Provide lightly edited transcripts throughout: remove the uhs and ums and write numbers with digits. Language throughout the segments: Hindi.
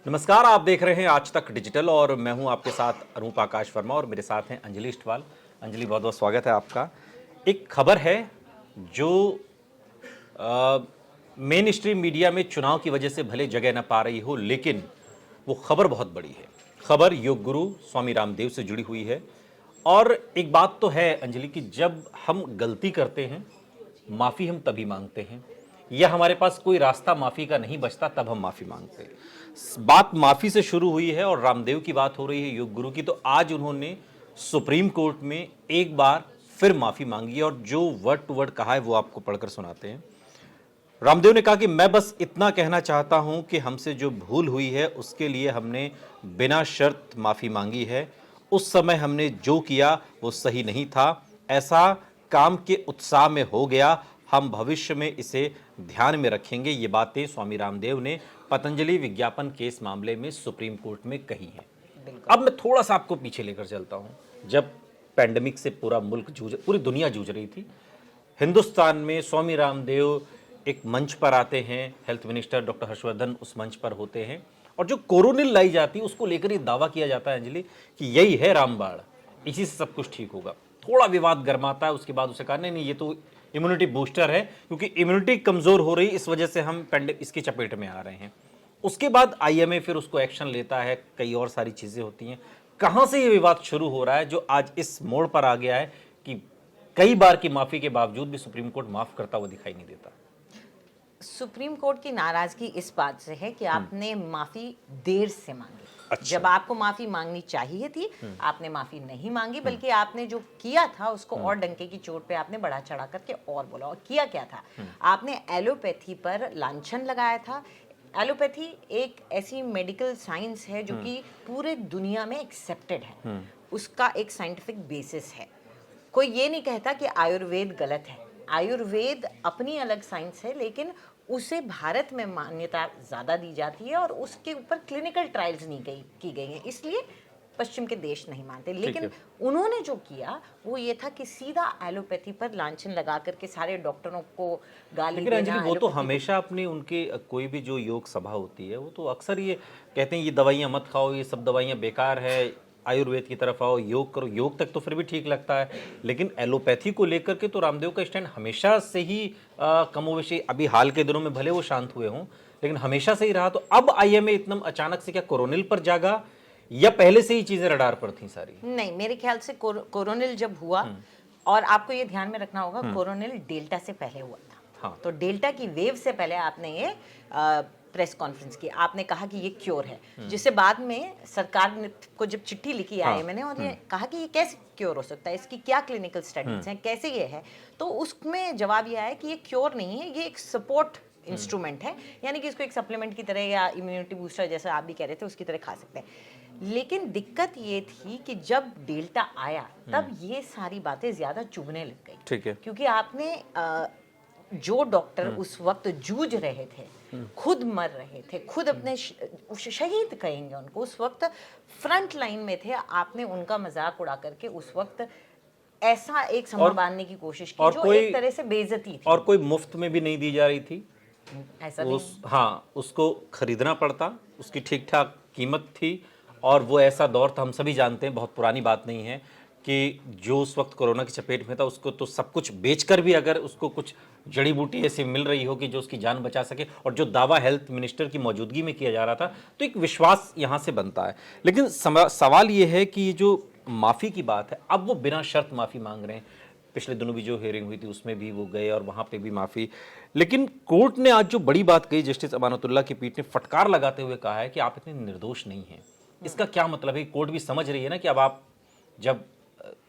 नमस्कार, आप देख रहे हैं आज तक डिजिटल और मैं हूं आपके साथ अनूप आकाश वर्मा और मेरे साथ हैं अंजलि इस्टवाल। अंजलि, बहुत बहुत स्वागत है आपका। एक खबर है जो मेन स्ट्रीम मीडिया में चुनाव की वजह से भले जगह ना पा रही हो, लेकिन वो खबर बहुत बड़ी है। खबर योग गुरु स्वामी रामदेव से जुड़ी हुई है। और एक बात तो है अंजलि कि जब हम गलती करते हैं, माफ़ी हम तभी मांगते हैं, या हमारे पास कोई रास्ता माफ़ी का नहीं बचता तब हम माफ़ी मांगते हैं। बात माफ़ी से शुरू हुई है और रामदेव की बात हो रही है, योग गुरु की। तो आज उन्होंने सुप्रीम कोर्ट में एक बार फिर माफ़ी मांगी और जो वर्ड टू वर्ड कहा है वो आपको पढ़कर सुनाते हैं। रामदेव ने कहा कि मैं बस इतना कहना चाहता हूं कि हमसे जो भूल हुई है उसके लिए हमने बिना शर्त माफ़ी मांगी है। उस समय हमने जो किया वो सही नहीं था, ऐसा काम के उत्साह में हो गया। हम भविष्य में इसे ध्यान में रखेंगे। ये बातें स्वामी रामदेव ने पतंजलि विज्ञापन केस मामले में सुप्रीम कोर्ट में कही हैं। अब मैं थोड़ा सा आपको पीछे लेकर चलता हूं। जब पैंडेमिक से पूरा मुल्क पूरी दुनिया जूझ रही थी, हिंदुस्तान में स्वामी रामदेव एक मंच पर आते हैं, हेल्थ मिनिस्टर डॉक्टर हर्षवर्धन उस मंच पर होते हैं और जो कोरोनिल लाई जाती है उसको लेकर ये दावा किया जाता है अंजलि कि यही है रामबाण, इसी से सब कुछ ठीक होगा। थोड़ा विवाद गर्माता है, उसके बाद उसे कहा नहीं ये तो इम्यूनिटी बूस्टर है, क्योंकि इम्यूनिटी कमजोर हो रही, इस वजह से हम इसकी चपेट में आ रहे हैं। उसके बाद आईएमए फिर उसको एक्शन लेता है, कई और सारी चीजें होती हैं। कहां से ये विवाद शुरू हो रहा है जो आज इस मोड़ पर आ गया है कि कई बार की माफी के बावजूद भी सुप्रीम कोर्ट माफ करता हुआ दिखाई नहीं देता? सुप्रीम कोर्ट की नाराजगी इस बात से है कि आपने माफी देर से मांगी। अच्छा। जब आपको माफी मांगनी चाहिए थी, आपने माफी नहीं मांगी, बल्कि आपने जो किया था उसको और डंके की चोट पे आपने बढ़ा चढ़ा करके और बोला। और किया क्या था? आपने एलोपैथी पर लांछन लगाया था। एलोपैथी एक ऐसी मेडिकल साइंस है जो कि पूरे दुनिया में एक्सेप्टेड है, उसका एक साइंटिफिक बेसिस है। कोई ये नहीं कहता कि आयुर्वेद गलत है। आयुर्वेद अपनी अलग साइंस है, लेकिन उसे भारत में मान्यता ज़्यादा दी जाती है और उसके ऊपर क्लिनिकल ट्रायल्स नहीं की गई हैं, इसलिए पश्चिम के देश नहीं मानते। लेकिन उन्होंने जो किया वो ये था कि सीधा एलोपैथी पर लांछन लगा करके सारे डॉक्टरों को गाली लेकिन देना। अंजलि, वो तो हमेशा अपनी उनके कोई भी जो योग सभा होती है वो तो अक्सर ये कहते हैं ये दवाइयाँ मत खाओ, ये सब दवाइयाँ बेकार है, आयुर्वेद की तरफ आओ, योग करो। योग तक तो फिर भी ठीक लगता है, लेकिन एलोपैथी को लेकर के तो रामदेव का स्टैंड हमेशा से ही कमोवेशी, अभी हाल के दिनों में भले वो शांत हुए हों लेकिन हमेशा से ही रहा। तो अब आईएमए इतना अचानक से क्या कोरोनिल पर जागा या पहले से ही चीजें रडार पर थी सारी? नहीं, मेरे ख्याल से कोरोनिल जब हुआ, और आपको ये ध्यान में रखना होगा, कोरोनिल डेल्टा से पहले हुआ था। हाँ। तो डेल्टा की वेव से पहले आपने ये प्रेस कॉन्फ्रेंस की, आपने कहा कि ये क्योर है, जिससे बाद में सरकार ने को जब चिट्ठी लिखी आईएमए ने और ये कहा कि ये कैसे क्योर हो सकता है, इसकी क्या क्लिनिकल स्टडीज हैं, कैसे ये है, तो उसमें जवाब ये आया कि ये क्योर नहीं है, ये एक सपोर्ट इंस्ट्रूमेंट है, यानी कि इसको एक सप्लीमेंट की तरह या इम्यूनिटी बूस्टर जैसा आप भी कह रहे थे उसकी तरह खा सकते हैं। लेकिन दिक्कत ये थी कि जब डेल्टा आया तब ये सारी बातें ज्यादा चुभने लग गई। ठीक है। क्योंकि आपने जो डॉक्टर उस वक्त जूझ रहे थे, खुद मर रहे थे, खुद अपने शहीद कहेंगे उनको, उस वक्त फ्रंट लाइन में थे, आपने उनका मजाक उड़ा करके उस वक्त ऐसा एक समय बांधने की कोशिश की जो एक तरह से बेइज्जती थी। और कोई मुफ्त में भी नहीं दी जा रही थी, ऐसा भी हाँ, उसको खरीदना पड़ता, उसकी ठीक ठाक कीमत थी। और वो ऐसा दौर था, हम सभी जानते हैं, बहुत पुरानी बात नहीं है, कि जो उस वक्त कोरोना की चपेट में था उसको तो सब कुछ बेचकर भी अगर उसको कुछ जड़ी बूटी ऐसी मिल रही हो कि जो उसकी जान बचा सके, और जो दावा हेल्थ मिनिस्टर की मौजूदगी में किया जा रहा था, तो एक विश्वास यहाँ से बनता है। लेकिन सवाल ये है कि जो माफ़ी की बात है, अब वो बिना शर्त माफ़ी मांग रहे हैं। पिछले दिनों भी जो हियरिंग हुई थी उसमें भी वो गए और वहाँ पे भी माफ़ी। लेकिन कोर्ट ने आज जो बड़ी बात कही, जस्टिस अमानतुल्ला की पीठ ने फटकार लगाते हुए कहा है कि आप इतने निर्दोष नहीं हैं। इसका क्या मतलब है? कोर्ट भी समझ रही है ना कि अब आप जब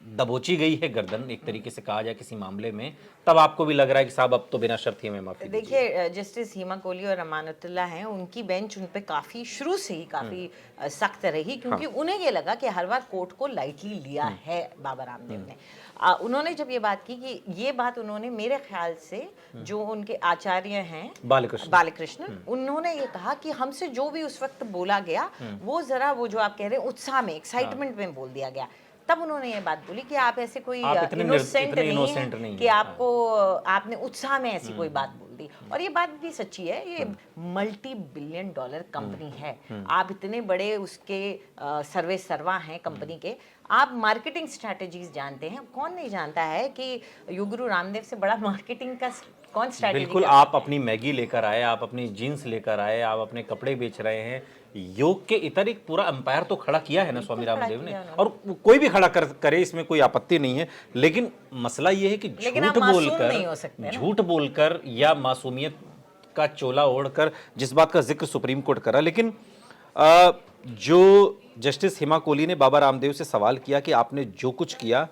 दबोची गई है गर्दन, एक तरीके से कहा जाए किसी मामले में, तब आपको भी लग रहा है कि साहब अब तो बिना शर्त ही हमें माफी दीजिए। देखिए, जस्टिस हिमा कोहली और अमानतुल्ला हैं, उनकी बेंच उन पे काफी शुरू से ही काफी सख्त रही, क्योंकि उन्हें ये लगा कि हर बार कोर्ट को लाइटली लिया है बाबा रामदेव ने। उन्होंने जब ये बात की कि ये बात उन्होंने, मेरे ख्याल से जो उनके आचार्य हैं बालकृष्ण, उन्होंने ये कहा कि हमसे जो भी उस वक्त बोला गया वो जरा, वो जो आप कह रहे हैं उत्साह में, एक्साइटमेंट में बोल दिया गया। तब उन्होंने ये बात बोली कि आप ऐसे कोई इनोसेंट नहीं है कि आपको, आपने उत्साह में ऐसी कोई बात बोल दी। और ये बात भी सच्ची है, ये मल्टी बिलियन डॉलर कंपनी है। आप इतने बड़े उसके सर्वे सर्वा हैं कंपनी के, आप मार्केटिंग स्ट्रैटेजीज जानते हैं। कौन नहीं जानता है कि योगगुरु रामदेव से बड़ा मार्केटिंग का कौन स्ट्रैटेजी। बिल्कुल, आप अपनी मैगी लेकर आए, आप अपनी जीन्स लेकर आए, आप अपने कपड़े बेच रहे हैं, योग के इतर एक पूरा एम्पायर तो खड़ा किया है ना स्वामी रामदेव ने, और कोई भी खड़ा करे, इसमें कोई आपत्ति नहीं है। लेकिन मसला ये है कि झूठ बोलकर या मासूमियत का चोला ओढ़कर जिस बात का जिक्र सुप्रीम कोर्ट करा, लेकिन जो जस्टिस हिमा कोहली ने बाबा रामदेव से सवाल किया कि आपने जो कुछ किया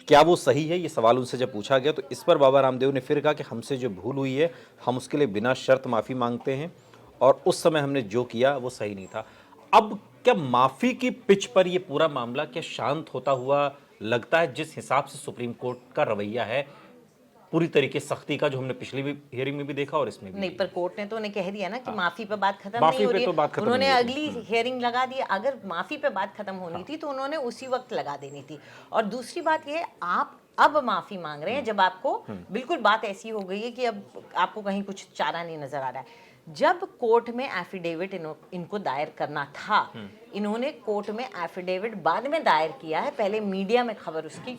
क्या वो सही है, ये सवाल उनसे जब पूछा गया तो इस पर बाबा रामदेव ने फिर कहा कि हमसे जो भूल हुई है हम उसके लिए बिना शर्त माफ़ी मांगते हैं, और उस समय हमने जो किया वो सही नहीं था। अब क्या माफ़ी की पिच पर ये पूरा मामला क्या शांत होता हुआ लगता है, जिस हिसाब से सुप्रीम कोर्ट का रवैया है पूरी तरीके सख्ती का, जो हमने पिछली भी हियरिंग में भी देखा और इसमें भी नहीं, पर कोर्ट ने तो उन्हें कह दिया ना कि माफी पे बात खत्म नहीं हो रही है। उन्होंने अगली हियरिंग लगा दी। अगर माफी पे बात खत्म होनी थी तो उन्होंने उसी वक्त लगा देनी थी। और दूसरी बात ये, आप अब माफी मांग रहे हैं जब आपको बिल्कुल बात ऐसी हो गई है कि अब आपको कहीं कुछ चारा नहीं नजर आ रहा है। जब कोर्ट में एफिडेविट इनको दायर करना था, इन्होंने कोर्ट में एफिडेविट बाद में दायर किया है, पहले मीडिया में खबर उसकी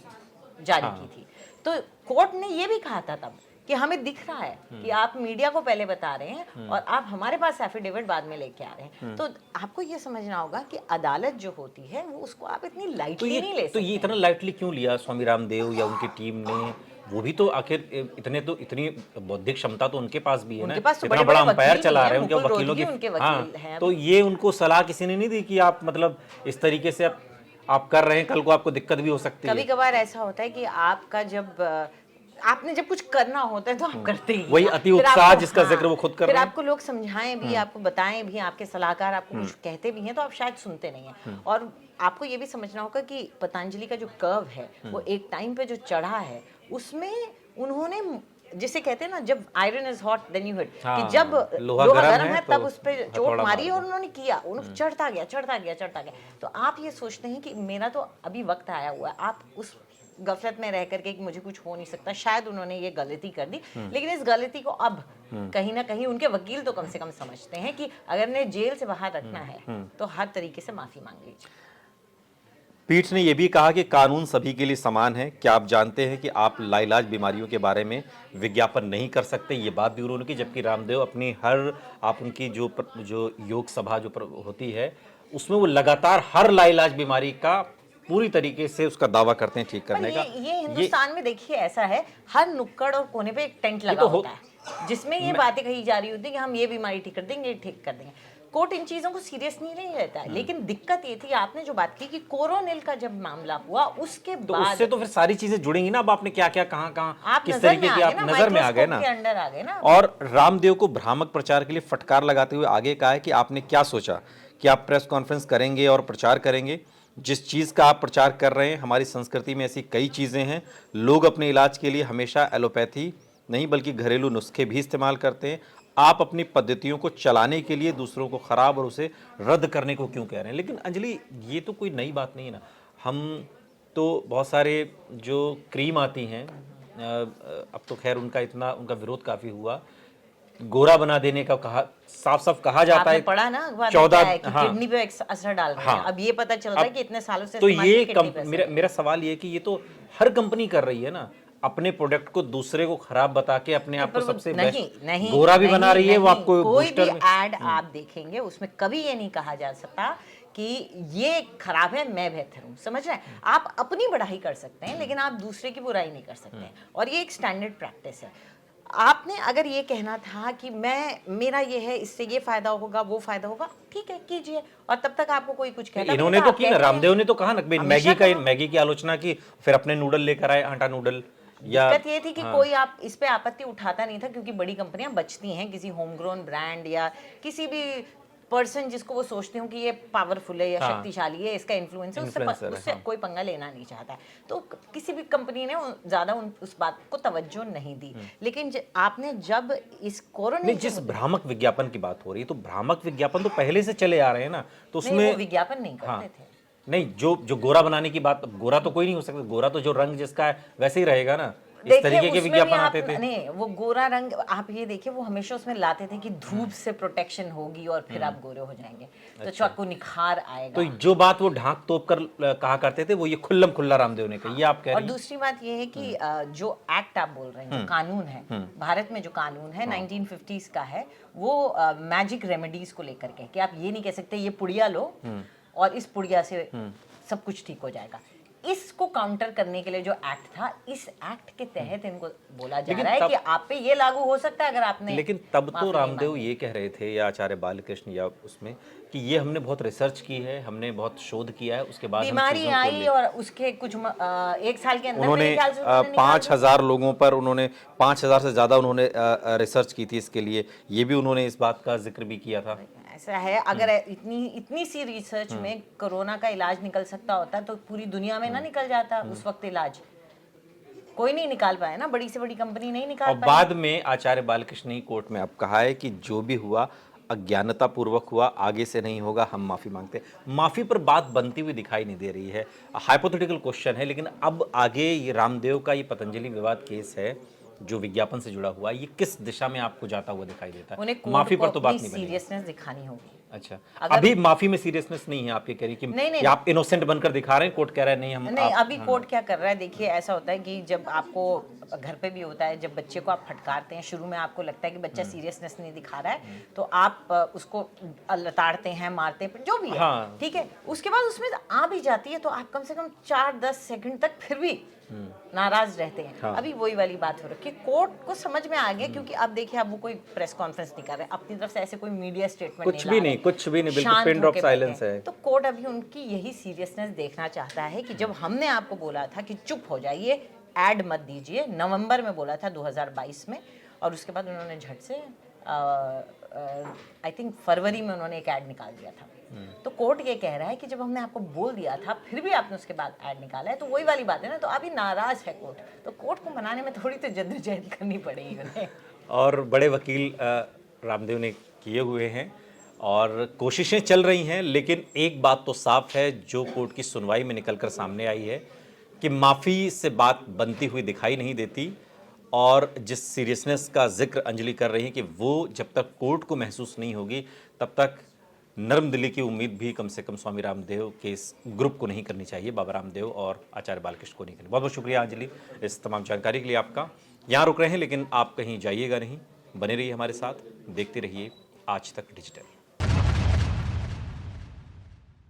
जारी की थी। तो कोर्ट ने ये भी कहा था तब कि हमें दिख रहा है कि आप मीडिया को पहले बता रहे हैं और आप हमारे पास एफिडेविट बाद में लेके आ रहे हैं। तो आपको ये समझना होगा कि अदालत जो होती है वो उसको आप इतनी लाइटली नहीं ले सकते। तो ये इतना लाइटली क्यों लिया स्वामी रामदेव या उनकी टीम ने? वो भी तो आखिर इतनी बौद्धिक क्षमता तो उनके पास भी है ना, इतना बड़ा अंपायर चला रहे हैं, उनके वकीलों की। हाँ, तो ये उनको सलाह किसी ने नहीं दी कि आप मतलब इस तरीके से आप कर रहे हैं, कल को आपको दिक्कत भी हो सकती है। कभी कभार ऐसा होता है कि आपका जब आपने जब कुछ करना होता है तो आप करते ही, वही अति उत्साह जिसका जिक्र वो खुद कर रहे हैं। फिर आपको लोग समझाएं भी, आपको बताएं भी, आपके सलाहकार आपको कुछ कहते भी हैं तो आप शायद सुनते नहीं हैं। और आपको ये भी समझना होगा कि पतंजलि का जो कर्व है वो एक टाइम पे जो चढ़ा है, उसमें उन्होंने जिसे कहते हैं ना, जब iron is hot then you hit, कि जब लोहा गर्म है तब उस पे चोट मारी और उन्होंने किया, उन्होंने चढ़ता गया। तो आप ये सोचते हैं कि मेरा तो अभी वक्त आया हुआ है, आप उस गफलत में रह करके कि मुझे कुछ हो नहीं सकता, शायद उन्होंने ये गलती कर दी। लेकिन इस गलती को अब कहीं ना कहीं उनके वकील तो कम से कम समझते हैं कि अगर ने जेल से बाहर रखना है तो हर तरीके से माफी मांग लीजिए। पीठ ने यह भी कहा कि कानून सभी के लिए समान है। क्या आप जानते हैं कि आप लाइलाज बीमारियों के बारे में विज्ञापन नहीं कर सकते? ये बात भी उन्होंने की, जबकि रामदेव अपनी आप उनकी जो योग सभा जो होती है उसमें वो लगातार हर लाइलाज बीमारी का पूरी तरीके से उसका दावा करते हैं ठीक करने का। ये हिंदुस्तान में देखिए ऐसा है, हर नुक्कड़ और कोने पे एक टेंट लगा होता है जिसमें ये बातें कही जा रही होती है कि हम ये बीमारी ठीक कर देंगे, ठीक कर देंगे। कोर्ट इन चीजों को सीरियस नहीं लेता है। लेकिन दिक्कत ये थी, आपने जो बात की कि कोरोनिल का जब मामला हुआ उसके बाद उससे तो फिर सारी चीजें जुड़ेंगी ना। अब आपने क्या क्या कहाँ किस तरीके की आप नजर में आ गए ना, अंडर आ गए ना। और रामदेव को भ्रामक प्रचार के लिए फटकार लगाते हुए आगे कहा है कि आपने क्या सोचा कि आप प्रेस कॉन्फ्रेंस करेंगे और प्रचार करेंगे? जिस चीज़ का आप प्रचार कर रहे हैं, हमारी संस्कृति में ऐसी कई चीज़ें हैं। लोग अपने इलाज के लिए हमेशा एलोपैथी नहीं बल्कि घरेलू नुस्खे भी इस्तेमाल करते हैं। आप अपनी पद्धतियों को चलाने के लिए दूसरों को खराब और उसे रद्द करने को क्यों कह रहे हैं? लेकिन अंजलि, ये तो कोई नई बात नहीं है ना। हम तो बहुत सारे जो क्रीम आती हैं, अब तो खैर उनका विरोध काफ़ी हुआ, गोरा बना देने का कहा, साफ साफ कहा जाता है। पढ़ा ना अखबार 14 किडनी पे असर डाल रहा है। अब ये पता चल रहा है कि इतने सालों से तो ये मेरा सवाल ये कि ये तो हर कंपनी कर रही है ना, अपने प्रोडक्ट को दूसरे को खराब बता के अपने आप को सबसे बेस्ट गोरा भी बना रही है। वो आपको कोई भी एड आप देखेंगे उसमें कभी ये नहीं कहा जा सकता कि ये खराब है, मैं बेहतर हूँ। समझ रहे हैं? आप अपनी बढ़ाई कर सकते हैं लेकिन आप दूसरे की बुराई नहीं कर सकते, और ये एक स्टैंडर्ड प्रैक्टिस है। आपने अगर ये कहना था कि मेरा ये है, इससे ये फायदा होगा, वो फायदा होगा, ठीक है कीजिए, और तब तक आपको कोई कुछ कहता इन्होंने तो की ना, रामदेव ने तो कहा ना, मैगी की आलोचना की, फिर अपने नूडल लेकर आए, आटा नूडल। दिक्कत ये थी कि कोई आप इस पे आपत्ति उठाता नहीं था क्योंकि बड़ी कंपनियां बचती हैं किसी होम ग्रोन ब्रांड या किसी भी पर्सन जिसको वो सोचते हो कि ये पावरफुल है या शक्तिशाली है, इसका इन्फ्लुएंस है, उससे कोई पंगा लेना नहीं चाहता है। तो किसी भी कंपनी ने ज्यादा उस बात को तवज्जो नहीं दी। लेकिन आपने जब इस कोरोना जिस भ्रामक विज्ञापन की बात हो रही है, तो भ्रामक विज्ञापन तो पहले से चले आ रहे हैं ना, तो उसमें विज्ञापन नहीं करते थे। नहीं, जो गोरा बनाने की बात, गोरा तो कोई नहीं हो सकता, गोरा तो जो रंग जिसका है वैसे ही रहेगा ना। इस तरीके के उसमें विज्ञापन भी आप आते थे। नहीं, वो गोरा रंग आप ये देखिए, वो हमेशा उसमें लाते थे कि धूप से प्रोटेक्शन होगी और फिर आप गोरे हो जाएंगे, तो आपको निखार तो आएगा। जो बात वो ढांक तोप कर कहा करते थे, वो ये खुल्लम खुल्ला रामदेव ने कही, ये आप कह और रही हैं। दूसरी बात ये है कि जो एक्ट आप बोल रहे हैं, जो कानून है भारत में, जो कानून है 1950s का है, वो मैजिक रेमेडीज को लेकर के, कि आप ये नहीं कह सकते ये पुड़िया लो और इस पुड़िया से सब कुछ ठीक हो जाएगा। इसको काउंटर करने के लिए जो एक्ट था, इस एक्ट के तहत इनको बोला जा लेकिन रहा है तब- कि आप पे ये लागू हो सकता है अगर आपने लेकिन तब तो माफी नहीं रामदेव मांगी। ये कह रहे थे, या आचार्य बालकृष्ण, या उसमें कि ये हमने बहुत रिसर्च की है, हमने बहुत शोध किया है, उसके बाद हम बीमारी चीज़ों को आई और उसके कुछ एक साल के अंदर उन्होंने मेरे ख्याल से उन्होंने निकाल 5,000 लोगों पर, उन्होंने 5,000 से ज़्यादा उन्होंने रिसर्च की थी इसके लिए, ये भी उन्होंने इस बात का जिक्र भी किया था। ऐसा है, अगर इतनी सी रिसर्च में कोरोना का इलाज निकल सकता होता तो पूरी दुनिया में ना निकल जाता उस वक्त इलाज। कोई नहीं निकाल पाया ना, बड़ी से बड़ी कंपनी नहीं और निकाल पाई। बाद में आचार्य बालकृष्ण ने कोर्ट में अब कहा है कि जो भी हुआ अज्ञानता पूर्वक हुआ, आगे से नहीं होगा, हम माफी मांगते हैं। माफी पर बात बनती हुई दिखाई नहीं दे रही है, हाइपोथेटिकल क्वेश्चन है, लेकिन अब आगे ये रामदेव का ये पतंजलि विवाद केस है जो विज्ञापन से जुड़ा हुआ, ये किस दिशा में आपको जाता हुआ दिखाई देता है? उन्हें माफी कोर्ट पर को तो बात अपनी नहीं बनी। सीरियसनेस दिखानी होगी। अच्छा, अगर- अभी माफी में सीरियसनेस नहीं है, आप ये कह रही कि नहीं। ये आप इनोसेंट बनकर दिखा रहे हैं, कोर्ट कह रहा है नहीं हम नहीं, आप, अभी कोर्ट क्या कर रहा है, देखिए ऐसा होता है कि जब आपको घर पे भी होता है, जब बच्चे को आप फटकारते हैं, शुरू में आपको लगता है कि बच्चा सीरियसनेस नहीं दिखा रहा है, तो आप उसको लताड़ते हैं, मारते हैं, जो भी है, हाँ। ठीक है। उसके बाद उसमें आ भी जाती है तो आप कम से कम 4-10 सेकंड तक फिर भी नाराज रहते हैं। हाँ। अभी वही वाली बात हो रही है कि कोर्ट को समझ में आ गया, क्योंकि अब देखिए, अब वो कोई प्रेस कॉन्फ्रेंस नहीं कर रहे, अपनी तरफ से ऐसे कोई मीडिया स्टेटमेंट कुछ भी नहीं, कुछ भी नहीं, बिल्कुल शांत पिन ड्रॉप होके बैठे साइलेंस हैं। है। तो कोर्ट अभी उनकी यही सीरियसनेस देखना चाहता है कि जब हमने आपको बोला था कि चुप हो जाइए, ऐड मत दीजिए, नवंबर में बोला था 2022 में, और उसके बाद उन्होंने झट से आई थिंक फरवरी में उन्होंने एक ऐड निकाल दिया था। तो कोर्ट ये कह रहा है कि जब हमने आपको बोल दिया था फिर भी आपने उसके बाद ऐड निकाला है, तो वही वाली बात है ना, तो अभी नाराज है कोर्ट, तो कोर्ट को मनाने में थोड़ी तो जद्दोजहद करनी पड़ेगी उन्हें। और बड़े वकील रामदेव ने किए हुए हैं और कोशिशें चल रही हैं, लेकिन एक बात तो साफ है जो कोर्ट की सुनवाई में निकलकर सामने आई है कि माफ़ी से बात बनती हुई दिखाई नहीं देती। और जिस सीरियसनेस का जिक्र अंजलि कर रही है कि वो जब तक कोर्ट को महसूस नहीं होगी, तब तक नर्म दिली की उम्मीद भी कम से कम स्वामी रामदेव के इस ग्रुप को नहीं करनी चाहिए, बाबा रामदेव और आचार्य बालकृष्ण को नहीं करनी। बहुत बहुत शुक्रिया अंजलि इस तमाम जानकारी के लिए आपका। यहाँ रुक रहे हैं, लेकिन आप कहीं जाइएगा नहीं, बने रहिए हमारे साथ, देखते रहिए आज तक डिजिटल।